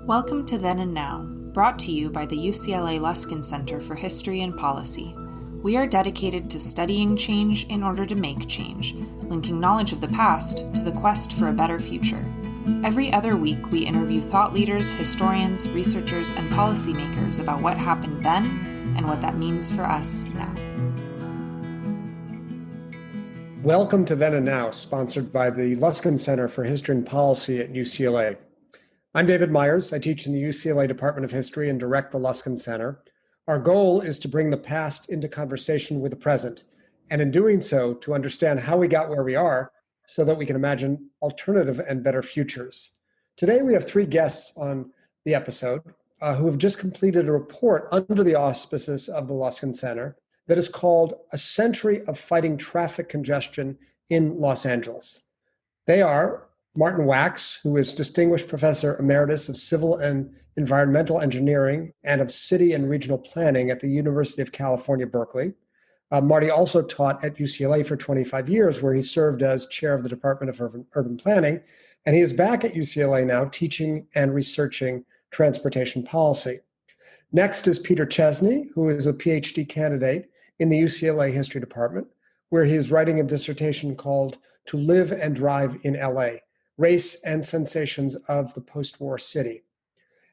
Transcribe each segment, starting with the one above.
Welcome to Then and Now, brought to you by the UCLA Luskin Center for History and Policy. We are dedicated to studying change in order to make change, linking knowledge of the past to the quest for a better future. Every other week, we interview thought leaders, historians, researchers, and policymakers about what happened then and what that means for us now. Welcome to Then and Now, sponsored by the Luskin Center for History and Policy at UCLA. I'm David Myers. I teach in the UCLA Department of History and direct the Luskin Center. Our goal is to bring the past into conversation with the present, and in doing so, to understand how we got where we are so that we can imagine alternative and better futures. Today, we have three guests on the episode who have just completed a report under the auspices of the Luskin Center that is called A Century of Fighting Traffic Congestion in Los Angeles. They are Martin Wachs, who is Distinguished Professor Emeritus of Civil and Environmental Engineering and of City and Regional Planning at the University of California, Berkeley. Marty also taught at UCLA for 25 years, where he served as chair of the Department of Urban Planning, and he is back at UCLA now teaching and researching transportation policy. Next is Peter Chesney, who is a PhD candidate in the UCLA History Department, where he is writing a dissertation called To Live and Drive in LA, Race and Sensations of the Post-War City.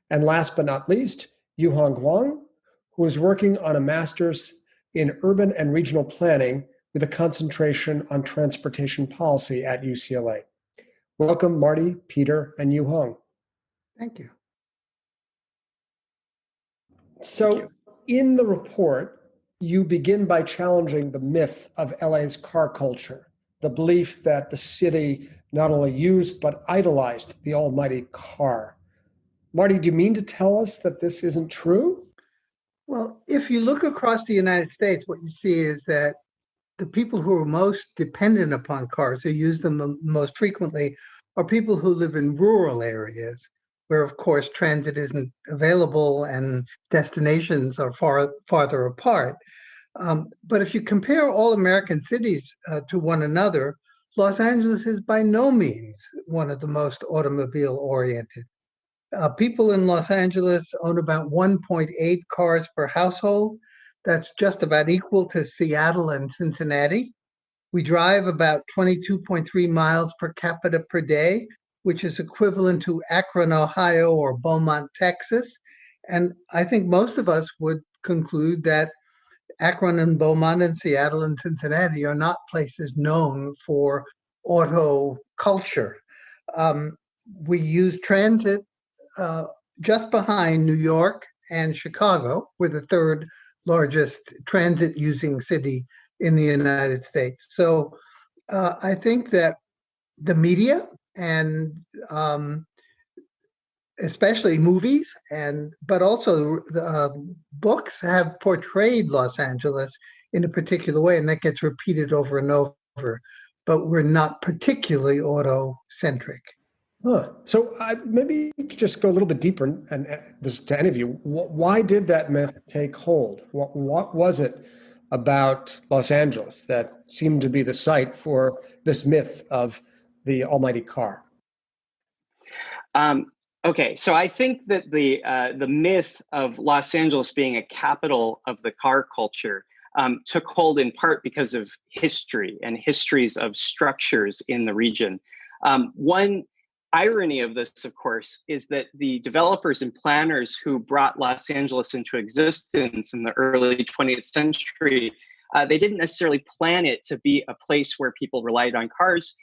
And last but not least, Hwang, who is working on a master's in urban and regional planning with a concentration on transportation policy at UCLA. Welcome, Marty, Peter, and Hwang. Thank you. So in the report, you begin by challenging the myth of LA's car culture, the belief that the city not only used but idolized the almighty car. Marty, do you mean to tell us that this isn't true? Well, if you look across the United States, what you see is that the people who are most dependent upon cars, who use them the most frequently, are people who live in rural areas, where, of course, transit isn't available and destinations are farther apart. But if you compare all American cities to one another, Los Angeles is by no means one of the most automobile-oriented. People in Los Angeles own about 1.8 cars per household. That's just about equal to Seattle and Cincinnati. We drive about 22.3 miles per capita per day, which is equivalent to Akron, Ohio, or Beaumont, Texas. And I think most of us would conclude that Akron and Beaumont and Seattle and Cincinnati are not places known for auto culture. We use transit just behind New York and Chicago. We're the third largest transit-using city in the United States. So I think that the media and especially movies, but also books have portrayed Los Angeles in a particular way, and that gets repeated over and over. But we're not particularly auto-centric. So maybe you could just go a little bit deeper, and this is to any of you. Why did that myth take hold? What was it about Los Angeles that seemed to be the site for this myth of the almighty car? Okay, so I think that the myth of Los Angeles being a capital of the car culture took hold in part because of history and histories of structures in the region. One irony of this, of course, is that the developers and planners who brought Los Angeles into existence in the early 20th century, they didn't necessarily plan it to be a place where people relied on cars.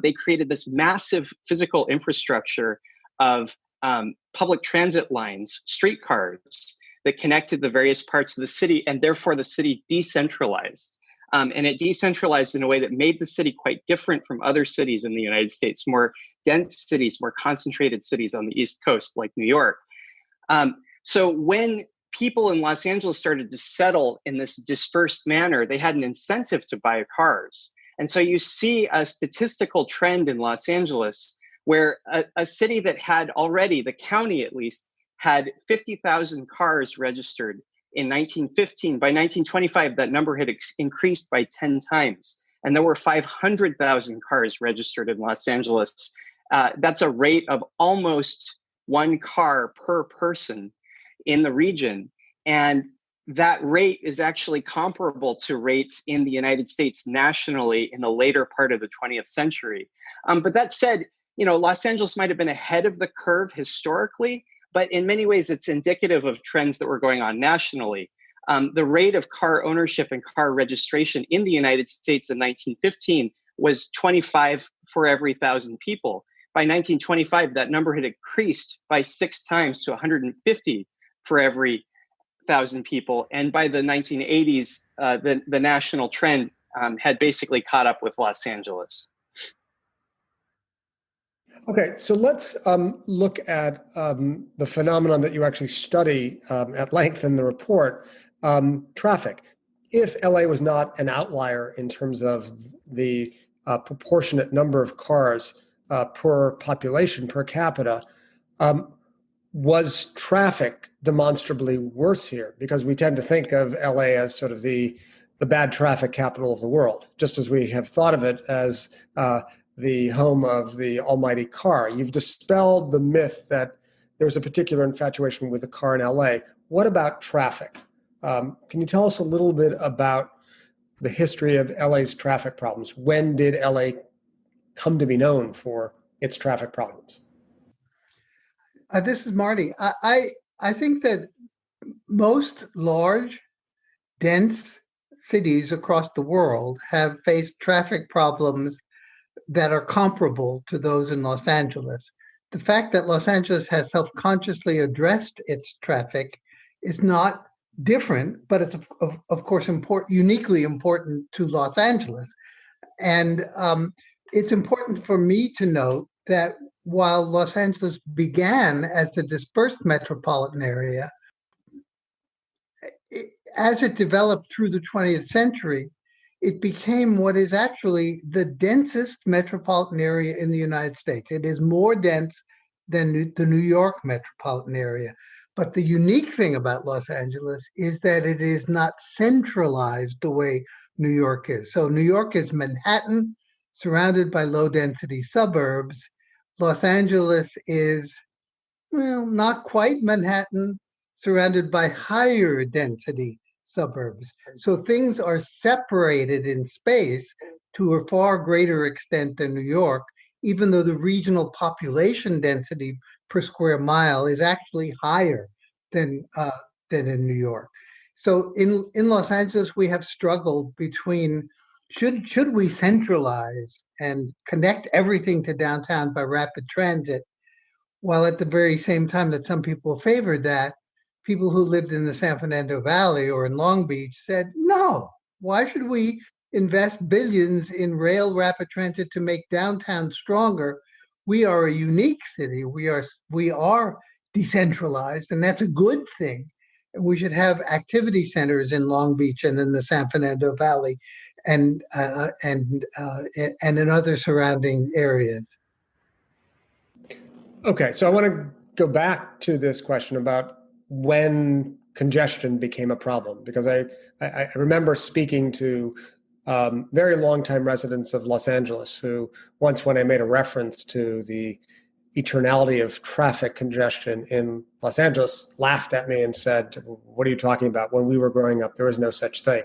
They created this massive physical infrastructure of public transit lines, streetcars that connected the various parts of the city, and therefore the city decentralized. And it decentralized in a way that made the city quite different from other cities in the United States, more dense cities, more concentrated cities on the East Coast, like New York. So when people in Los Angeles started to settle in this dispersed manner, they had an incentive to buy cars. And so you see a statistical trend in Los Angeles where a city that had already, the county at least, had 50,000 cars registered in 1915. By 1925, that number had increased by 10 times. And there were 500,000 cars registered in Los Angeles. That's a rate of almost one car per person in the region. And that rate is actually comparable to rates in the United States nationally in the later part of the 20th century. But that said, Los Angeles might have been ahead of the curve historically, but in many ways it's indicative of trends that were going on nationally. The rate of car ownership and car registration in the United States in 1915 was 25 for every 1,000 people. By 1925, that number had increased by 6 times to 150 for every 1,000 people. And by the 1980s, the national trend had basically caught up with Los Angeles. Okay, so let's look at the phenomenon that you actually study at length in the report, traffic. If LA was not an outlier in terms of the proportionate number of cars per population, per capita, was traffic demonstrably worse here? Because we tend to think of LA as sort of the bad traffic capital of the world, just as we have thought of it as the home of the almighty car. You've dispelled the myth that there's a particular infatuation with the car in LA. What about traffic? Can you tell us a little bit about the history of LA's traffic problems? When did LA come to be known for its traffic problems? This is Marty. I think that most large, dense cities across the world have faced traffic problems that are comparable to those in Los Angeles. The fact that Los Angeles has self-consciously addressed its traffic is not different, but it's of course uniquely important to Los Angeles. And it's important for me to note that while Los Angeles began as a dispersed metropolitan area, as it developed through the 20th century, it became what is actually the densest metropolitan area in the United States. It is more dense than the New York metropolitan area. But the unique thing about Los Angeles is that it is not centralized the way New York is. So New York is Manhattan, surrounded by low-density suburbs. Los Angeles is, well, not quite Manhattan, surrounded by higher density suburbs. So things are separated in space to a far greater extent than New York, even though the regional population density per square mile is actually higher than in New York. So in Los Angeles, we have struggled between should we centralize and connect everything to downtown by rapid transit, while at the very same time that some people favored that, people who lived in the San Fernando Valley or in Long Beach said, no, why should we invest billions in rail rapid transit to make downtown stronger? We are a unique city. We are decentralized, and that's a good thing. And we should have activity centers in Long Beach and in the San Fernando Valley and in other surrounding areas. Okay, so I want to go back to this question about when congestion became a problem, because I remember speaking to very long-time residents of Los Angeles who once, when I made a reference to the eternality of traffic congestion in Los Angeles, laughed at me and said, what are you talking about? When we were growing up, there was no such thing.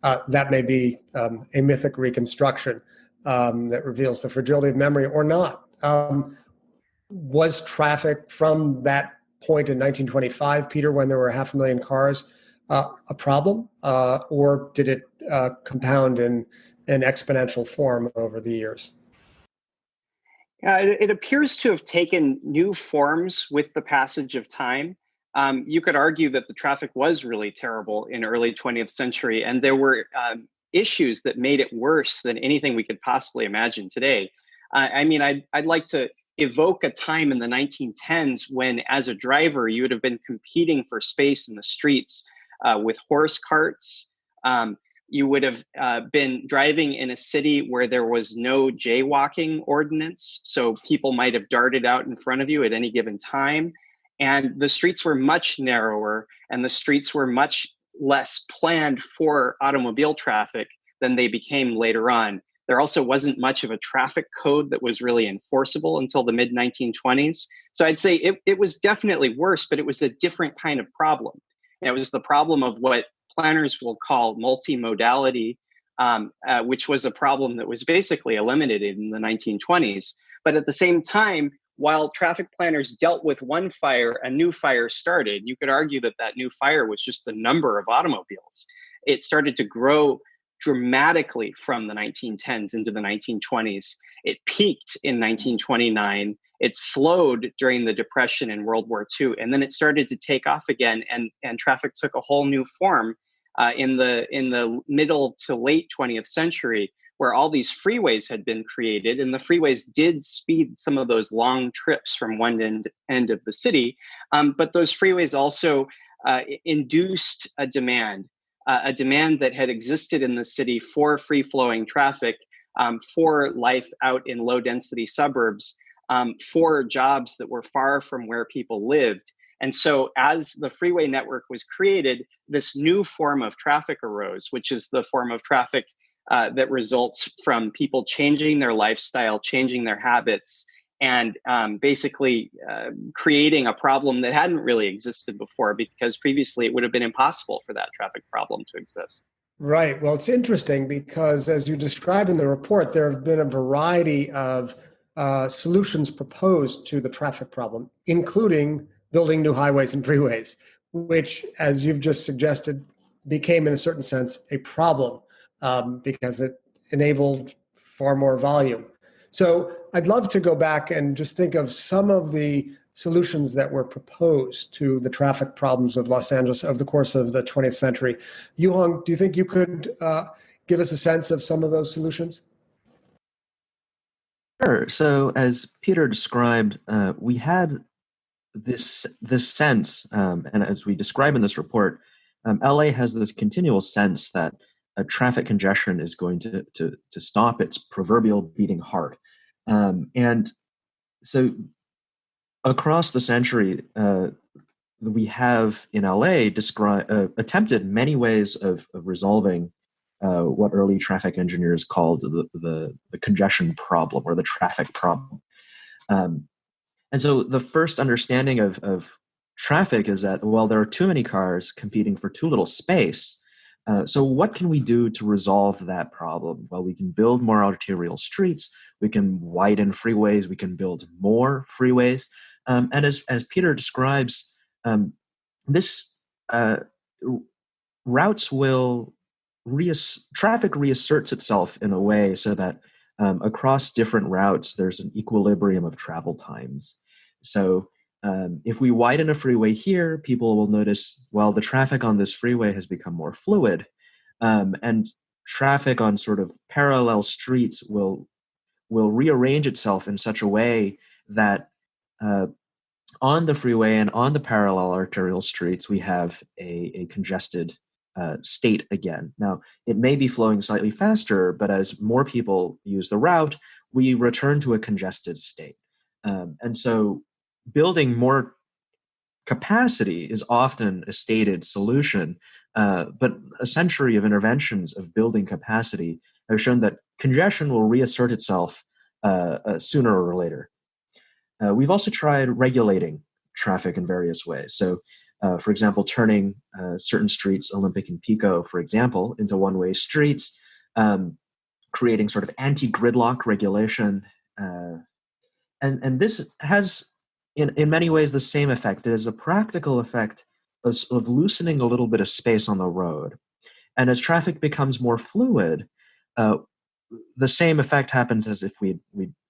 That may be a mythic reconstruction that reveals the fragility of memory or not. Was traffic from that point in 1925, Peter, when there were 500,000 cars, a problem, or did it compound in an exponential form over the years? It appears to have taken new forms with the passage of time. You could argue that the traffic was really terrible in early 20th century, and there were issues that made it worse than anything we could possibly imagine today. I'd like to evoke a time in the 1910s when, as a driver, you would have been competing for space in the streets with horse carts. You would have been driving in a city where there was no jaywalking ordinance, so people might have darted out in front of you at any given time. And the streets were much narrower, and the streets were much less planned for automobile traffic than they became later on. There also wasn't much of a traffic code that was really enforceable until the mid-1920s. So I'd say it was definitely worse, but it was a different kind of problem. And it was the problem of what planners will call multimodality, which was a problem that was basically eliminated in the 1920s. But at the same time, while traffic planners dealt with one fire, a new fire started. You could argue that that new fire was just the number of automobiles. It started to grow dramatically from the 1910s into the 1920s. It peaked in 1929. It slowed during the Depression and World War II, and then it started to take off again, and traffic took a whole new form in the middle to late 20th century, where all these freeways had been created, and the freeways did speed some of those long trips from one end of the city, but those freeways also induced a demand that had existed in the city for free-flowing traffic, for life out in low-density suburbs, for jobs that were far from where people lived. And so as the freeway network was created, this new form of traffic arose, which is the form of traffic that results from people changing their lifestyle, changing their habits, and basically creating a problem that hadn't really existed before, because previously it would have been impossible for that traffic problem to exist. Right. Well, it's interesting because, as you describe in the report, there have been a variety of solutions proposed to the traffic problem, including building new highways and freeways, which, as you've just suggested, became, in a certain sense, a problem because it enabled far more volume. So I'd love to go back and just think of some of the solutions that were proposed to the traffic problems of Los Angeles over the course of the 20th century. Hwang, do you think you could give us a sense of some of those solutions? Sure. So as Peter described, we had this sense, and as we describe in this report, LA has this continual sense that traffic congestion is going to stop its proverbial beating heart. And so across the century, we have in LA attempted many ways of resolving what early traffic engineers called the congestion problem, or the traffic problem. And so the first understanding of traffic is that, well, there are too many cars competing for too little space. So what can we do to resolve that problem? Well, we can build more arterial streets, we can widen freeways, we can build more freeways. And as Peter describes, routes will traffic reasserts itself in a way so that across different routes, there's an equilibrium of travel times. So if we widen a freeway here, people will notice, well, the traffic on this freeway has become more fluid, and traffic on sort of parallel streets will rearrange itself in such a way that on the freeway and on the parallel arterial streets, we have a congested state again. Now, it may be flowing slightly faster, but as more people use the route, we return to a congested state. And so building more capacity is often a stated solution, but a century of interventions of building capacity have shown that congestion will reassert itself sooner or later. We've also tried regulating traffic in various ways. So, for example, turning certain streets, Olympic and Pico, for example, into one-way streets, creating sort of anti-gridlock regulation. And this has, in many ways, the same effect. It is a practical effect of loosening a little bit of space on the road. And as traffic becomes more fluid, the same effect happens as if we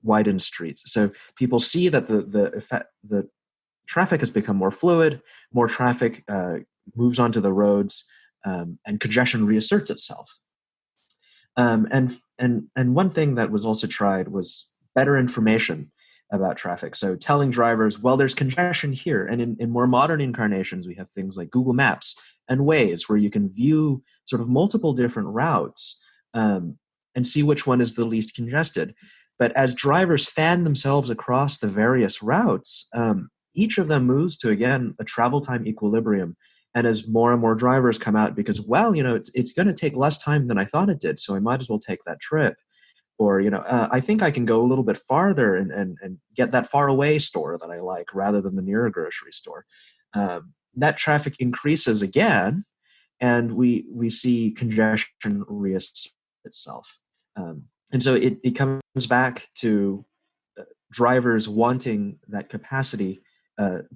widen streets. So people see that the traffic has become more fluid, more traffic moves onto the roads, and congestion reasserts itself. And one thing that was also tried was better information about traffic. So telling drivers, well, there's congestion here. And in more modern incarnations, we have things like Google Maps and Waze, where you can view sort of multiple different routes and see which one is the least congested. But as drivers fan themselves across the various routes, each of them moves to, again, a travel time equilibrium. And as more and more drivers come out because, well, it's going to take less time than I thought it did, so I might as well take that trip. or I think I can go a little bit farther and get that far away store that I like rather than the nearer grocery store. That traffic increases again, and we see congestion reassert itself. And so it comes back to drivers wanting that capacity,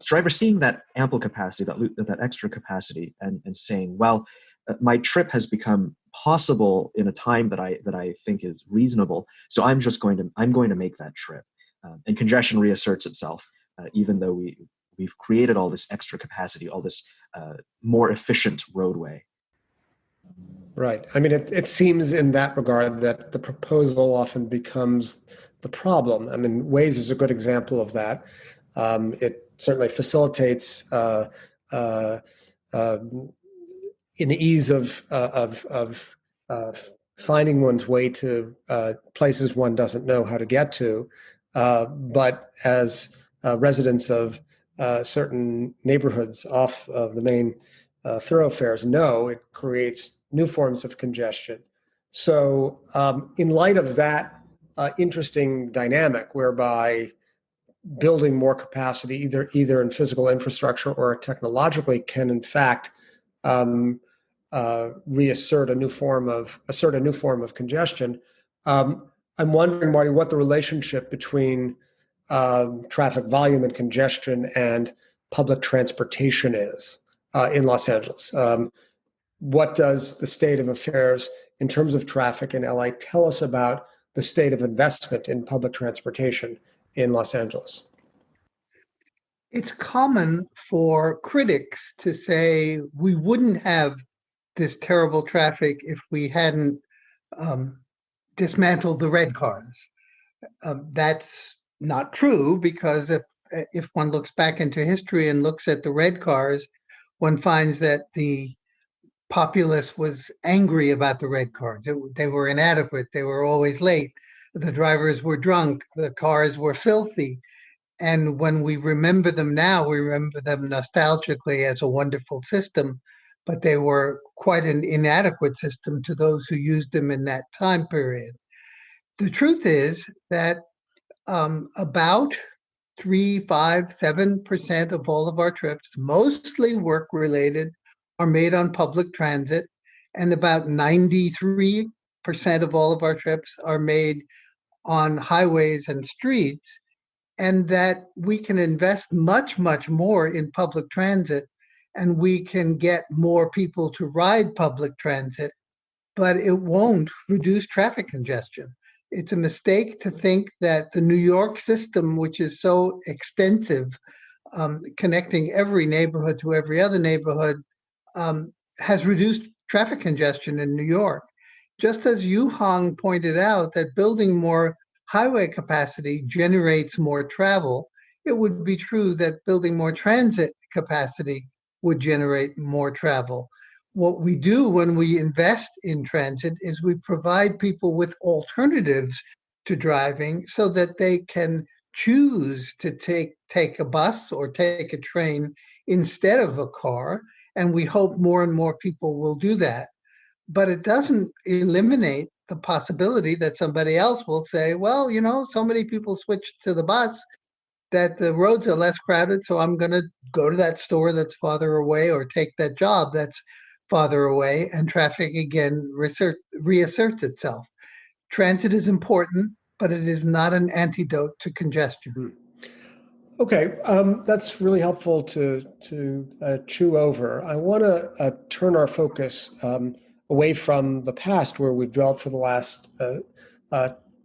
drivers seeing that ample capacity, that extra capacity, and saying, well, my trip has become possible in a time that I think is reasonable, so I'm going to make that trip. And congestion reasserts itself, even though we've created all this extra capacity, all this more efficient roadway. Right. I mean, it seems in that regard that the proposal often becomes the problem. I mean, Waze is a good example of that. It certainly facilitates an ease of finding one's way to places one doesn't know how to get to. But as residents of certain neighborhoods off of the main thoroughfares know, it creates new forms of congestion. So in light of that interesting dynamic whereby building more capacity, either in physical infrastructure or technologically, can in fact reassert a new form of congestion. I'm wondering, Marty, what the relationship between traffic volume and congestion and public transportation is in Los Angeles. What does the state of affairs in terms of traffic in LA tell us about the state of investment in public transportation in Los Angeles? It's common for critics to say we wouldn't have this terrible traffic if we hadn't dismantled the red cars. That's not true, because if one looks back into history and looks at the red cars, one finds that the populace was angry about the red cars. They were inadequate. They were always late. The drivers were drunk. The cars were filthy. And when we remember them now, we remember them nostalgically as a wonderful system, but they were quite an inadequate system to those who used them in that time period. The truth is that about 3, 5, 7% of all of our trips, mostly work-related, are made on public transit, and about 93% of all of our trips are made on highways and streets, and that we can invest much, much more in public transit, and we can get more people to ride public transit, but it won't reduce traffic congestion. It's a mistake to think that the New York system, which is so extensive, connecting every neighborhood to every other neighborhood, has reduced traffic congestion in New York. Just as Hwang pointed out that building more highway capacity generates more travel, it would be true that building more transit capacity would generate more travel. What we do when we invest in transit is we provide people with alternatives to driving so that they can choose to take a bus or take a train instead of a car. And we hope more and more people will do that. But it doesn't eliminate the possibility that somebody else will say, well, so many people switched to the bus that the roads are less crowded, so I'm going to go to that store that's farther away or take that job that's farther away, and traffic again reasserts itself. Transit is important, but it is not an antidote to congestion. Okay, that's really helpful to chew over. I want to turn our focus away from the past, where we've dwelt for the last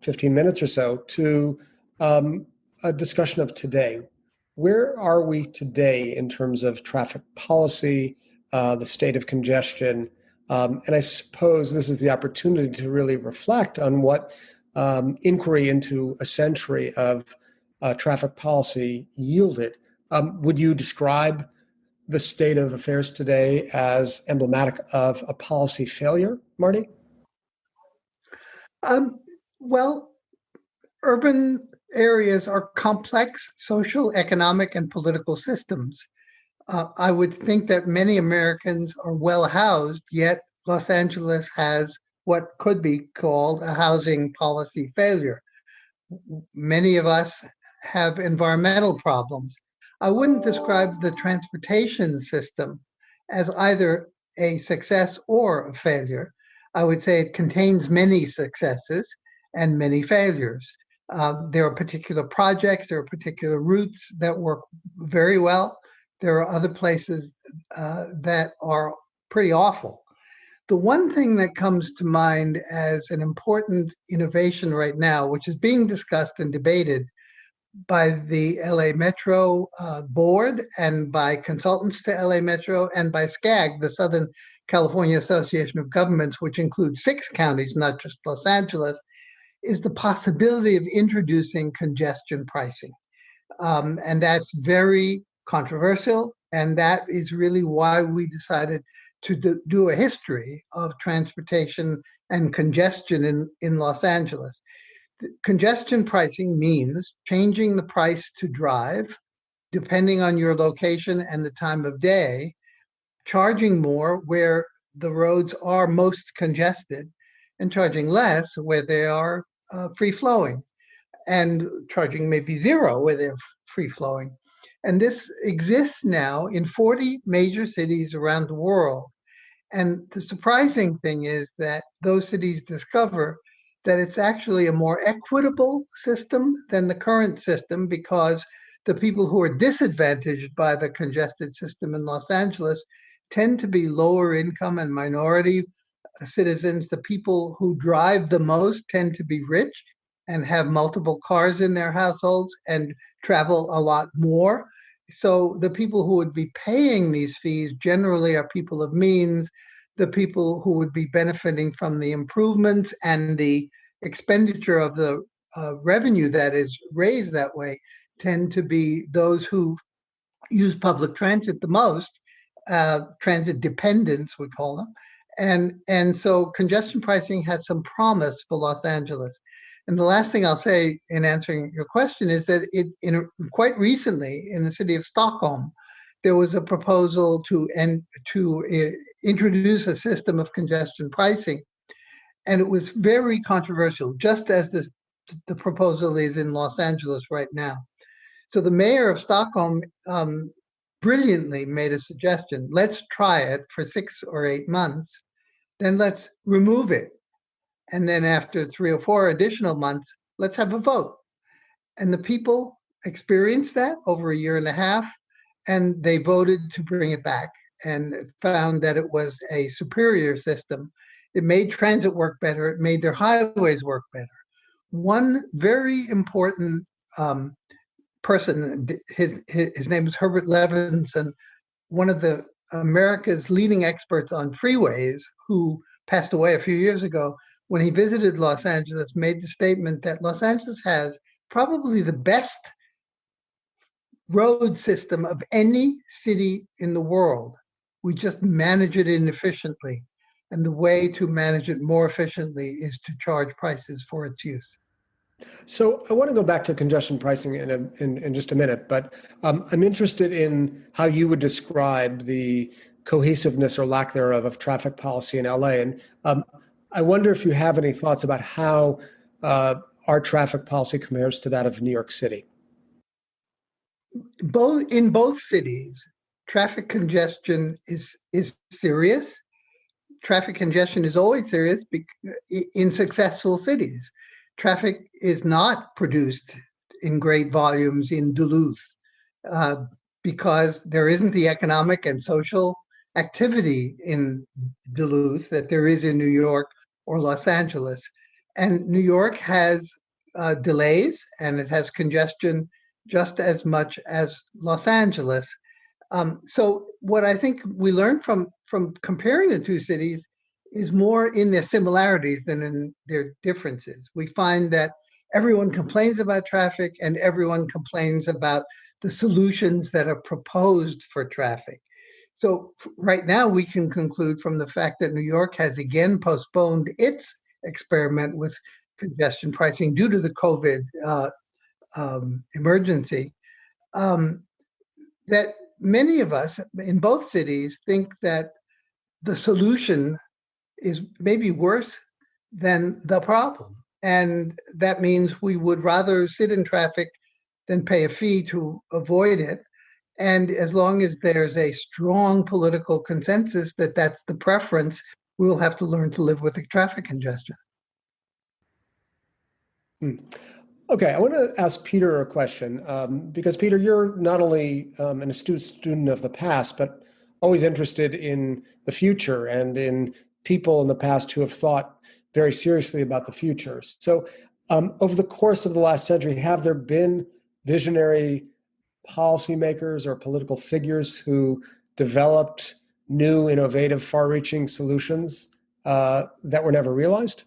15 minutes or so, to a discussion of today. Where are we today in terms of traffic policy, the state of congestion? And I suppose this is the opportunity to really reflect on what inquiry into a century of traffic policy yielded. Would you describe the state of affairs today as emblematic of a policy failure, Marty? Well, urban areas are complex social, economic, and political systems. I would think that many Americans are well housed, yet Los Angeles has what could be called a housing policy failure. Many of us have environmental problems. I wouldn't describe the transportation system as either a success or a failure. I would say it contains many successes and many failures. There are particular projects, there are particular routes that work very well. There are other places that are pretty awful. The one thing that comes to mind as an important innovation right now, which is being discussed and debated by the LA Metro board and by consultants to LA Metro and by SCAG, the Southern California Association of Governments, which includes 6 counties, not just Los Angeles, is the possibility of introducing congestion pricing. And that's very controversial. And that is really why we decided to do a history of transportation and congestion in Los Angeles. Congestion pricing means changing the price to drive, depending on your location and the time of day, charging more where the roads are most congested, and charging less where they are free-flowing, and charging maybe zero where they're free-flowing. And this exists now in 40 major cities around the world. And the surprising thing is that those cities discover that it's actually a more equitable system than the current system, because the people who are disadvantaged by the congested system in Los Angeles tend to be lower income and minority citizens. The people who drive the most tend to be rich and have multiple cars in their households and travel a lot more. So the people who would be paying these fees generally are people of means. The people who would be benefiting from the improvements and the expenditure of the revenue that is raised that way tend to be those who use public transit the most, transit dependents, we call them. And so congestion pricing has some promise for Los Angeles. And the last thing I'll say in answering your question is that quite recently in the city of Stockholm, there was a proposal to introduce a system of congestion pricing. And it was very controversial, just as the proposal is in Los Angeles right now. So the mayor of Stockholm brilliantly made a suggestion. Let's try it for 6 or 8 months, then let's remove it. And then after 3 or 4 additional months, let's have a vote. And the people experienced that over a year and a half, and they voted to bring it back and found that it was a superior system. It made transit work better. It made their highways work better. One very important person, his name is Herbert Levinson, one of the America's leading experts on freeways, who passed away a few years ago, when he visited Los Angeles, made the statement that Los Angeles has probably the best road system of any city in the world. We just manage it inefficiently. And the way to manage it more efficiently is to charge prices for its use. So I want to go back to congestion pricing in just a minute, but I'm interested in how you would describe the cohesiveness or lack thereof of traffic policy in LA. And I wonder if you have any thoughts about how our traffic policy compares to that of New York City. In both cities, traffic congestion is serious. Traffic congestion is always serious in successful cities. Traffic is not produced in great volumes in Duluth because there isn't the economic and social activity in Duluth that there is in New York or Los Angeles. And New York has delays and it has congestion just as much as Los Angeles. So what I think we learned from comparing the two cities is more in their similarities than in their differences. We find that everyone complains about traffic and everyone complains about the solutions that are proposed for traffic. So right now we can conclude from the fact that New York has again postponed its experiment with congestion pricing due to the COVID emergency, that many of us in both cities think that the solution is maybe worse than the problem. And that means we would rather sit in traffic than pay a fee to avoid it. And as long as there's a strong political consensus that that's the preference, we will have to learn to live with the traffic congestion. Okay, I want to ask Peter a question, because Peter, you're not only an astute student of the past, but always interested in the future and in people in the past who have thought very seriously about the future. So over the course of the last century, have there been visionary policymakers or political figures who developed new, innovative, far-reaching solutions that were never realized?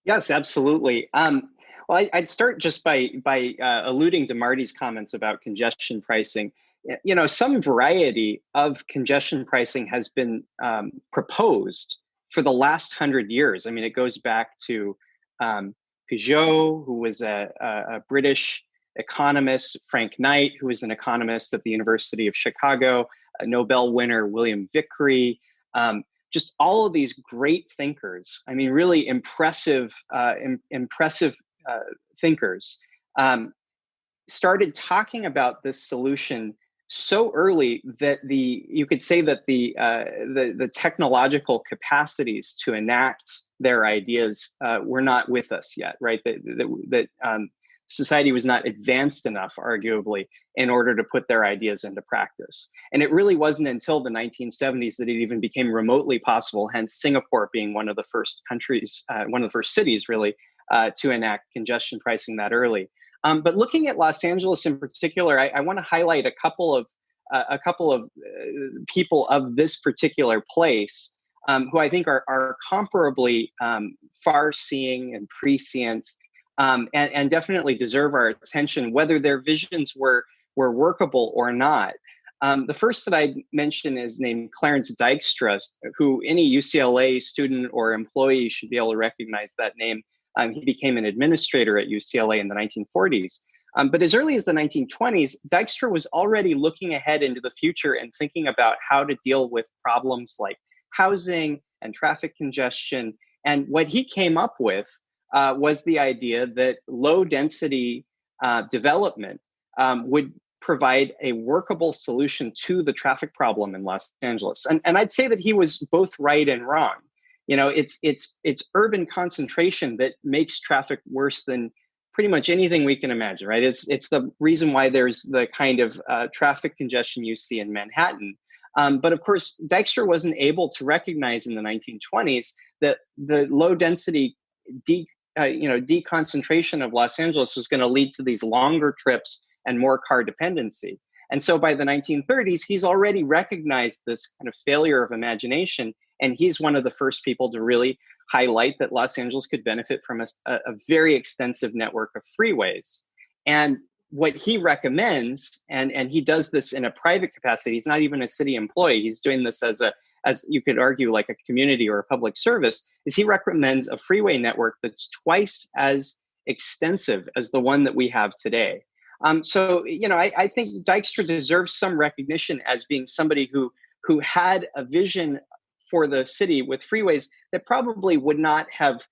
Yes, absolutely. Well, I'd start just by alluding to Marty's comments about congestion pricing. You know, some variety of congestion pricing has been proposed for the last 100 years. I mean, it goes back to Peugeot, who was a British economist, Frank Knight, who was an economist at the University of Chicago, a Nobel winner, William Vickrey, just all of these great thinkers. I mean, really impressive thinkers started talking about this solution so early that you could say that the technological capacities to enact their ideas were not with us yet, right? That society was not advanced enough, arguably, in order to put their ideas into practice. And it really wasn't until the 1970s that it even became remotely possible, hence Singapore being one of the first countries, one of the first cities really, to enact congestion pricing that early. But looking at Los Angeles in particular, I want to highlight a couple of people of this particular place who I think are comparably far-seeing and prescient, and definitely deserve our attention, whether their visions were workable or not. The first that I'd mention is named Clarence Dykstra, who any UCLA student or employee should be able to recognize that name. He became an administrator at UCLA in the 1940s. But as early as the 1920s, Dykstra was already looking ahead into the future and thinking about how to deal with problems like housing and traffic congestion. And what he came up with was the idea that low density development would provide a workable solution to the traffic problem in Los Angeles. And I'd say that he was both right and wrong. You know, it's urban concentration that makes traffic worse than pretty much anything we can imagine, right? It's the reason why there's the kind of traffic congestion you see in Manhattan. But of course, Dykstra wasn't able to recognize in the 1920s that the low density deconcentration of Los Angeles was going to lead to these longer trips and more car dependency. And so by the 1930s, he's already recognized this kind of failure of imagination. And he's one of the first people to really highlight that Los Angeles could benefit from a very extensive network of freeways. And what he recommends, and he does this in a private capacity, he's not even a city employee, he's doing this as you could argue like a community or a public service, is he recommends a freeway network that's twice as extensive as the one that we have today. So, you know, I think Dykstra deserves some recognition as being somebody who had a vision for the city with freeways that probably would not have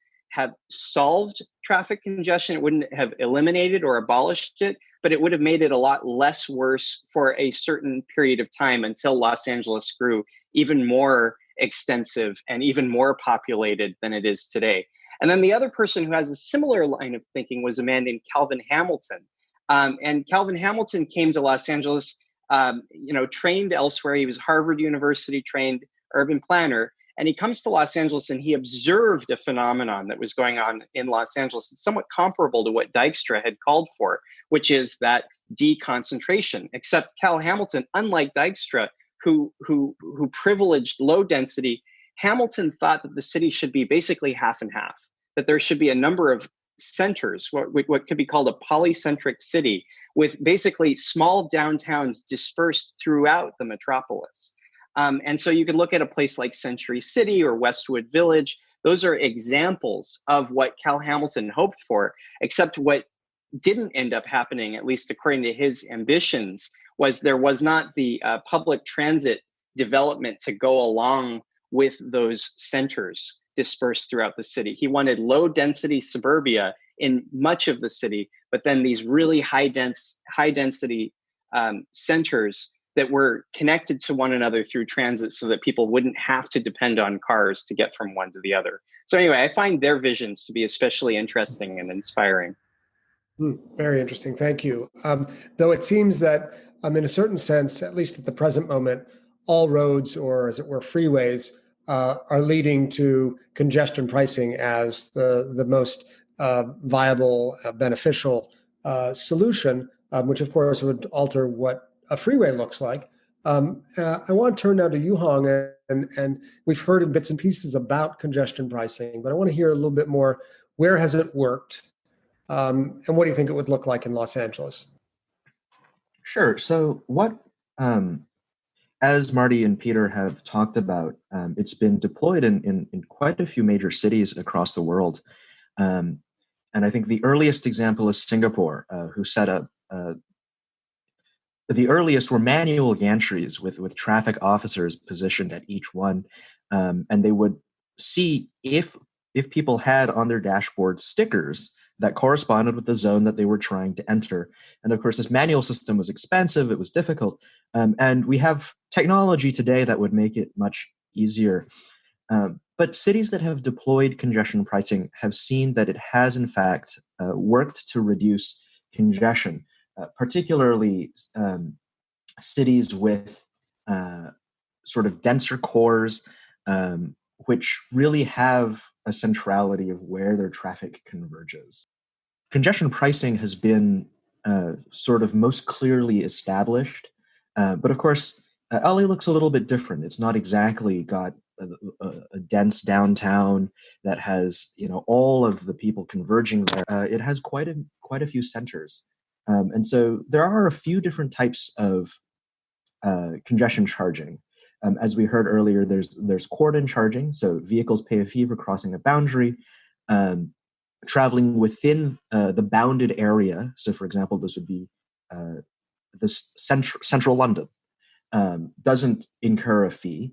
solved traffic congestion. It wouldn't have eliminated or abolished it, but it would have made it a lot less worse for a certain period of time until Los Angeles grew even more extensive and even more populated than it is today. And then the other person who has a similar line of thinking was a man named Calvin Hamilton. And Calvin Hamilton came to Los Angeles, trained elsewhere. He was Harvard University trained urban planner. And he comes to Los Angeles and he observed a phenomenon that was going on in Los Angeles. It's somewhat comparable to what Dykstra had called for, which is that deconcentration. Except Cal Hamilton, unlike Dykstra, who privileged low density, Hamilton thought that the city should be basically half and half, that there should be a number of centers, what could be called a polycentric city, with basically small downtowns dispersed throughout the metropolis. And so you could look at a place like Century City or Westwood Village. Those are examples of what Cal Hamilton hoped for, except what didn't end up happening, at least according to his ambitions, was there was not the public transit development to go along with those centers. dispersed throughout the city. He wanted low density suburbia in much of the city, but then these really high density centers that were connected to one another through transit so that people wouldn't have to depend on cars to get from one to the other. So anyway, I find their visions to be especially interesting and inspiring. Very interesting. Thank you. Though it seems that in a certain sense, at least at the present moment, all roads, or as it were, freeways, are leading to congestion pricing as the most viable, beneficial solution, which of course would alter what a freeway looks like. I want to turn now to you, Hwang, and we've heard in bits and pieces about congestion pricing, but I want to hear a little bit more. Where has it worked? And what do you think it would look like in Los Angeles? Sure. So what, as Marty and Peter have talked about, it's been deployed in quite a few major cities across the world. And I think the earliest example is Singapore, who set up, the earliest were manual gantries with traffic officers positioned at each one. And they would see if people had on their dashboard stickers that corresponded with the zone that they were trying to enter. And of course, this manual system was expensive, it was difficult. And we have technology today that would make it much easier. But cities that have deployed congestion pricing have seen that it has, in fact, worked to reduce congestion, particularly cities with sort of denser cores, which really have a centrality of where their traffic converges. Congestion pricing has been sort of most clearly established, but of course, LA looks a little bit different. It's not exactly got a dense downtown that has all of the people converging there. It has quite a few centers, and so there are a few different types of congestion charging. As we heard earlier, there's cordon charging, so vehicles pay a fee for crossing a boundary, traveling within the bounded area. So, for example, this would be this central London doesn't incur a fee.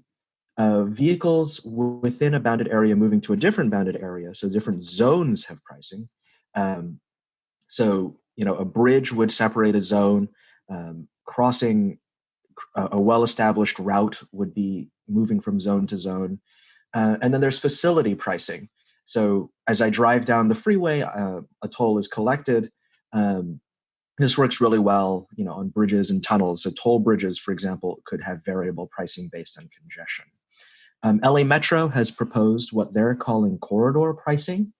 Vehicles within a bounded area moving to a different bounded area, so different zones have pricing. So, a bridge would separate a zone, crossing a well-established route would be moving from zone to zone. And then there's facility pricing. So as I drive down the freeway, a toll is collected. This works really well, on bridges and tunnels. So toll bridges, for example, could have variable pricing based on congestion. LA Metro has proposed what they're calling corridor pricing.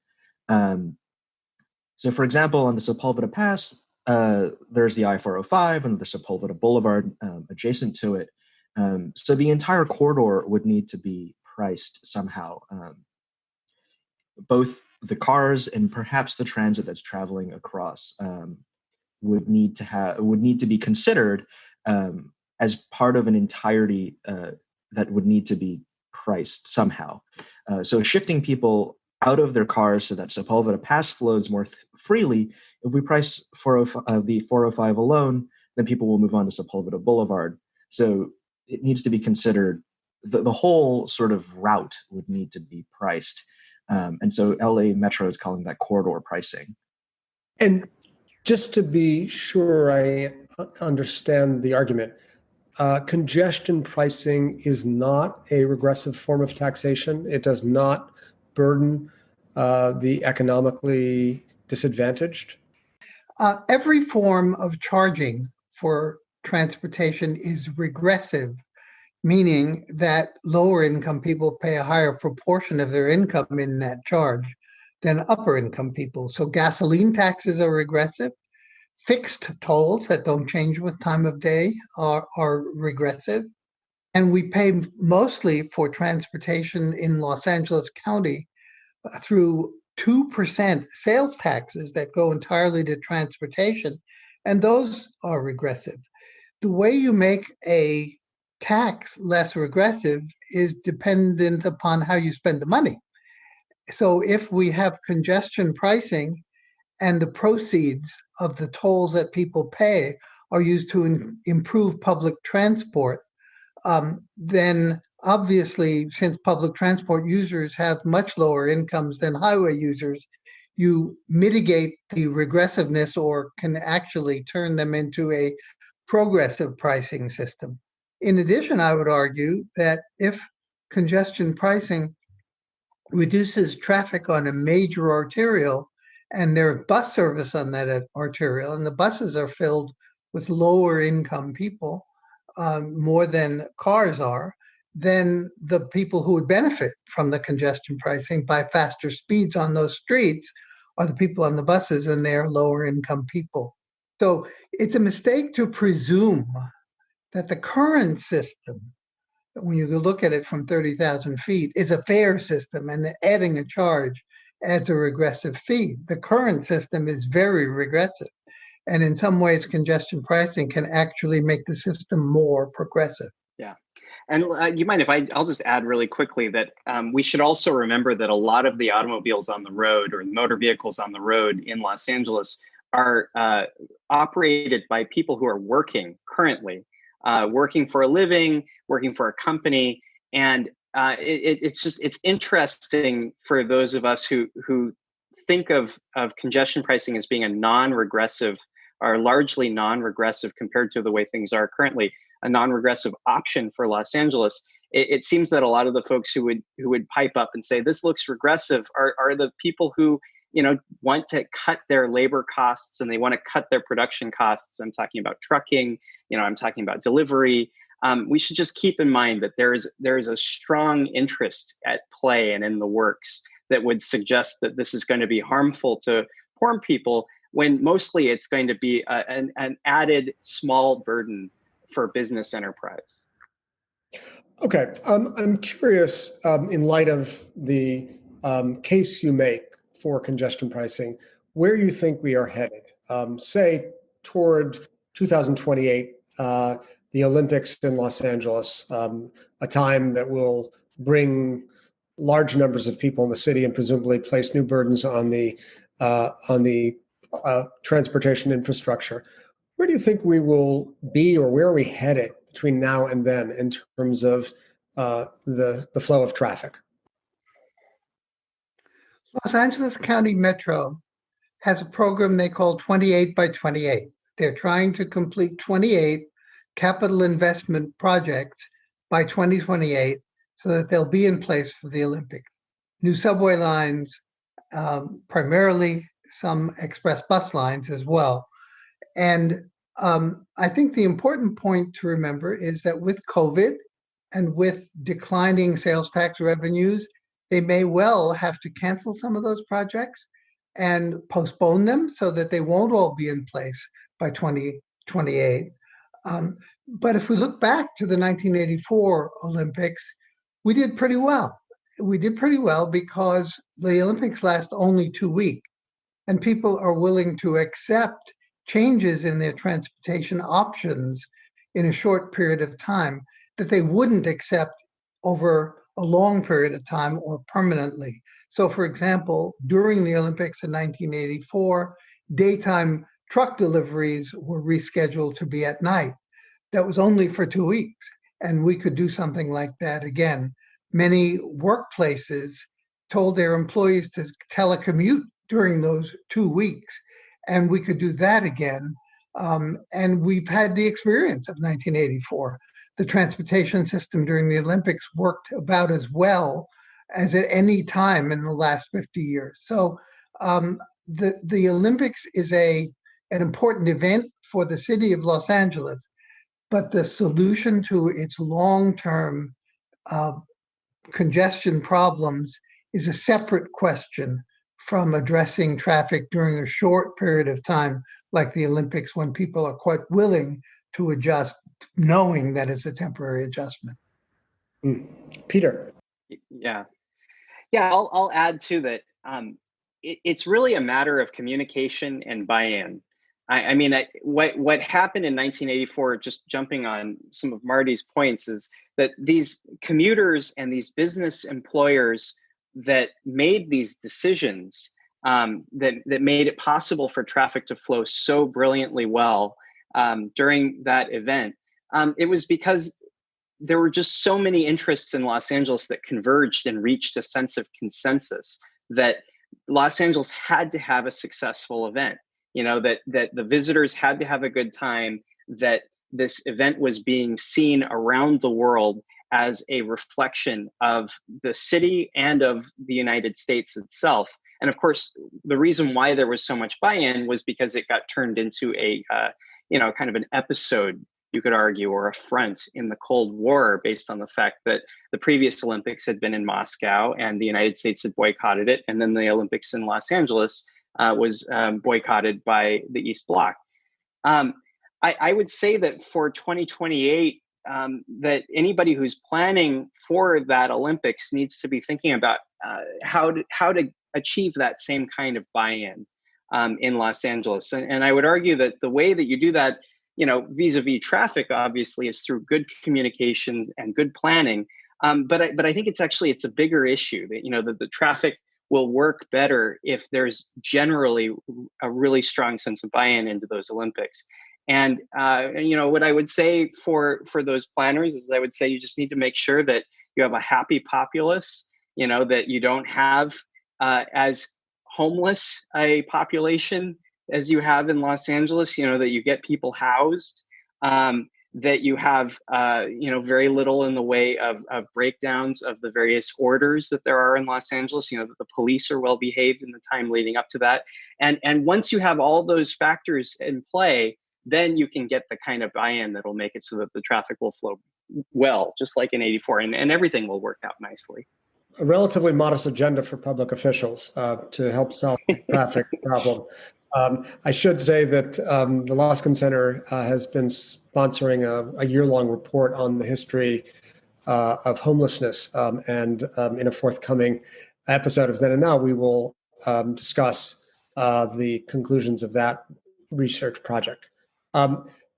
So for example, on the Sepulveda Pass, there's the I-405 and the Sepulveda Boulevard adjacent to it. So the entire corridor would need to be priced somehow. Both the cars and perhaps the transit that's traveling across would need to be considered as part of an entirety that would need to be priced somehow. So shifting people out of their cars so that Sepulveda Pass flows more freely. If we price the 405 alone, then people will move on to Sepulveda Boulevard. So it needs to be considered, the whole sort of route would need to be priced. And so LA Metro is calling that corridor pricing. And just to be sure I understand the argument, congestion pricing is not a regressive form of taxation. It does not burden the economically disadvantaged? Every form of charging for transportation is regressive, meaning that lower income people pay a higher proportion of their income in that charge than upper income people. So gasoline taxes are regressive. Fixed tolls that don't change with time of day are regressive. And we pay mostly for transportation in Los Angeles County through 2% sales taxes that go entirely to transportation, and those are regressive. The way you make a tax less regressive is dependent upon how you spend the money. So if we have congestion pricing and the proceeds of the tolls that people pay are used to improve public transport, then obviously, since public transport users have much lower incomes than highway users, you mitigate the regressiveness or can actually turn them into a progressive pricing system. In addition, I would argue that if congestion pricing reduces traffic on a major arterial and there's bus service on that arterial, and the buses are filled with lower income people more than cars are, then the people who would benefit from the congestion pricing by faster speeds on those streets are the people on the buses, and they're lower income people. So it's a mistake to presume that the current system, when you look at it from 30,000 feet, is a fair system, and that adding a charge adds a regressive fee. The current system is very regressive. And in some ways, congestion pricing can actually make the system more progressive. Yeah. And you mind if I'll just add really quickly that we should also remember that a lot of the automobiles on the road or motor vehicles on the road in Los Angeles are operated by people who are working currently, working for a living, working for a company. And it's interesting for those of us who think of congestion pricing as being a non-regressive or largely non-regressive compared to the way things are currently, a non-regressive option for Los Angeles. It seems that a lot of the folks who would pipe up and say this looks regressive are the people who want to cut their labor costs and they want to cut their production costs. I'm talking about trucking. I'm talking about delivery. We should just keep in mind that there is a strong interest at play and in the works that would suggest that this is going to be harmful to poor people, when mostly it's going to be an added small burden for business enterprise. Okay, I'm curious, in light of the case you make for congestion pricing, where you think we are headed. Say toward 2028, the Olympics in Los Angeles, a time that will bring large numbers of people in the city and presumably place new burdens on the transportation infrastructure. Where do you think we will be, or where are we headed between now and then in terms of the flow of traffic? Los Angeles County Metro has a program they call 28 by 28. They're trying to complete 28 capital investment projects by 2028 so that they'll be in place for the Olympics. New subway lines, primarily some express bus lines as well. And I think the important point to remember is that with COVID and with declining sales tax revenues, they may well have to cancel some of those projects and postpone them so that they won't all be in place by 2028. But if we look back to the 1984 Olympics, we did pretty well. We did pretty well because the Olympics last only 2 weeks, and people are willing to accept changes in their transportation options in a short period of time that they wouldn't accept over a long period of time or permanently. So, for example, during the Olympics in 1984, daytime truck deliveries were rescheduled to be at night. That was only for 2 weeks, and we could do something like that again. Many workplaces told their employees to telecommute during those 2 weeks, and we could do that again. And we've had the experience of 1984. The transportation system during the Olympics worked about as well as at any time in the last 50 years. So the Olympics is an important event for the city of Los Angeles, but the solution to its long-term congestion problems is a separate question from addressing traffic during a short period of time, like the Olympics, when people are quite willing to adjust, knowing that it's a temporary adjustment. Peter. Yeah. I'll add to that. It's really a matter of communication and buy-in. I mean, what happened in 1984, just jumping on some of Marty's points, is that these commuters and these business employers that made these decisions, that made it possible for traffic to flow so brilliantly well during that event, it was because there were just so many interests in Los Angeles that converged and reached a sense of consensus that Los Angeles had to have a successful event, that the visitors had to have a good time, that this event was being seen around the world as a reflection of the city and of the United States itself. And of course, the reason why there was so much buy-in was because it got turned into a, kind of an episode, you could argue, or a front in the Cold War, based on the fact that the previous Olympics had been in Moscow and the United States had boycotted it. And then the Olympics in Los Angeles was boycotted by the East Bloc. I would say that for 2028, that anybody who's planning for that Olympics needs to be thinking about how to achieve that same kind of buy-in in Los Angeles. And I would argue that the way that you do that, vis-a-vis traffic, obviously, is through good communications and good planning. But I think it's a bigger issue that the traffic will work better if there's generally a really strong sense of buy-in into those Olympics. And what I would say for those planners is I would say you just need to make sure that you have a happy populace, that you don't have as homeless a population as you have in Los Angeles, that you get people housed, that you have, very little in the way of breakdowns of the various orders that there are in Los Angeles, that the police are well behaved in the time leading up to that. And once you have all those factors in play, then you can get the kind of buy-in that'll make it so that the traffic will flow well, just like in '84, and everything will work out nicely. A relatively modest agenda for public officials to help solve the traffic problem. I should say that the Luskin Center has been sponsoring a year-long report on the history of homelessness, and in a forthcoming episode of Then and Now, we will discuss the conclusions of that research project.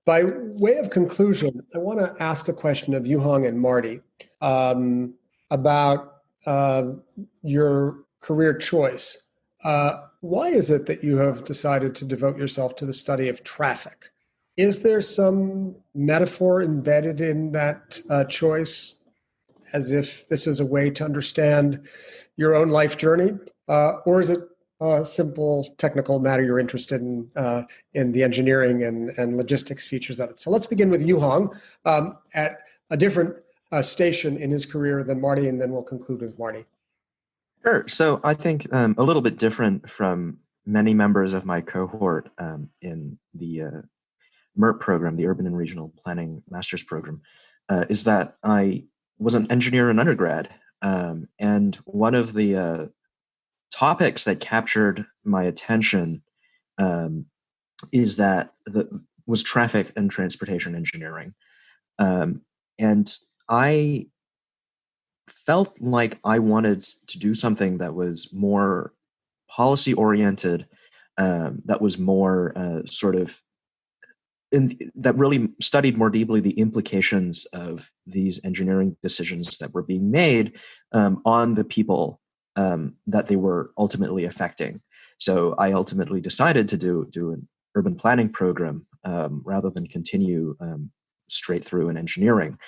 By way of conclusion, I want to ask a question of you, Hwang and Marty, about your career choice. Why is it that you have decided to devote yourself to the study of traffic? Is there some metaphor embedded in that choice, as if this is a way to understand your own life journey? Or is it a simple technical matter you're interested in the engineering and logistics features of it? So let's begin with you, Hwang, at a different station in his career than Marty, and then we'll conclude with Marty. Sure. So I think a little bit different from many members of my cohort in the MERP program, the Urban and Regional Planning Master's Program, is that I was an engineer in undergrad. And one of the topics that captured my attention was traffic and transportation engineering. And I felt like I wanted to do something that was more policy oriented, that was more that really studied more deeply the implications of these engineering decisions that were being made on the people that they were ultimately affecting. So I ultimately decided to do an urban planning program rather than continue straight through in engineering.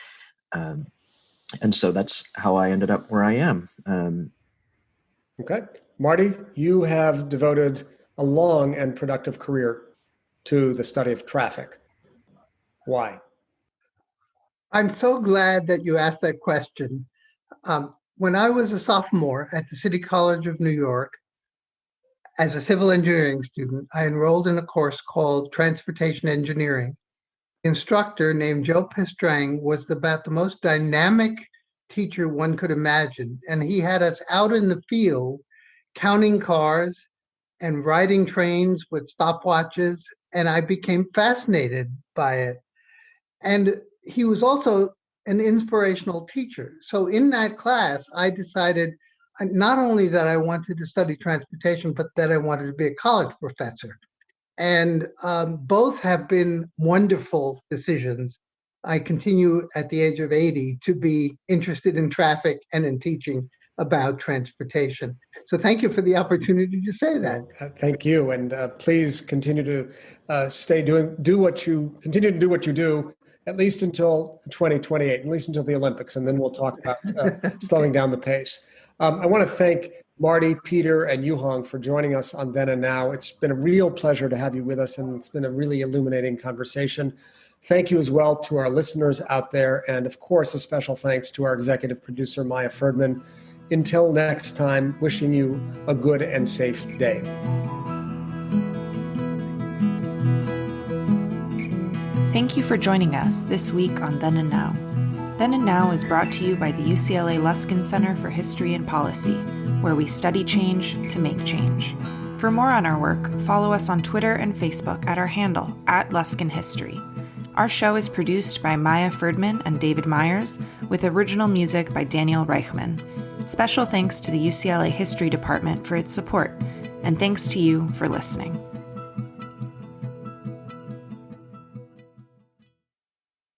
And so that's how I ended up where I am. Okay. Marty, you have devoted a long and productive career to the study of traffic. Why? I'm so glad that you asked that question. When I was a sophomore at the City College of New York, as a civil engineering student, I enrolled in a course called Transportation Engineering. The instructor, named Joe Pistrang, was about the most dynamic teacher one could imagine. And he had us out in the field counting cars and riding trains with stopwatches, and I became fascinated by it. And he was also an inspirational teacher. So in that class, I decided not only that I wanted to study transportation, but that I wanted to be a college professor. And both have been wonderful decisions. I continue at the age of 80 to be interested in traffic and in teaching about transportation. So thank you for the opportunity to say that. Thank you, and please continue to continue to do what you do at least until 2028, at least until the Olympics, and then we'll talk about slowing down the pace. I want to thank Marty, Peter, and Hwang for joining us on Then and Now. It's been a real pleasure to have you with us, and it's been a really illuminating conversation. Thank you as well to our listeners out there, and of course, a special thanks to our executive producer, Maya Ferdman. Until next time, wishing you a good and safe day. Thank you for joining us this week on Then and Now. Then and Now is brought to you by the UCLA Luskin Center for History and Policy, where we study change to make change. For more on our work, follow us on Twitter and Facebook at our handle, @LuskinHistory. Our show is produced by Maya Ferdman and David Myers, with original music by Daniel Reichman. Special thanks to the UCLA History Department for its support, and thanks to you for listening.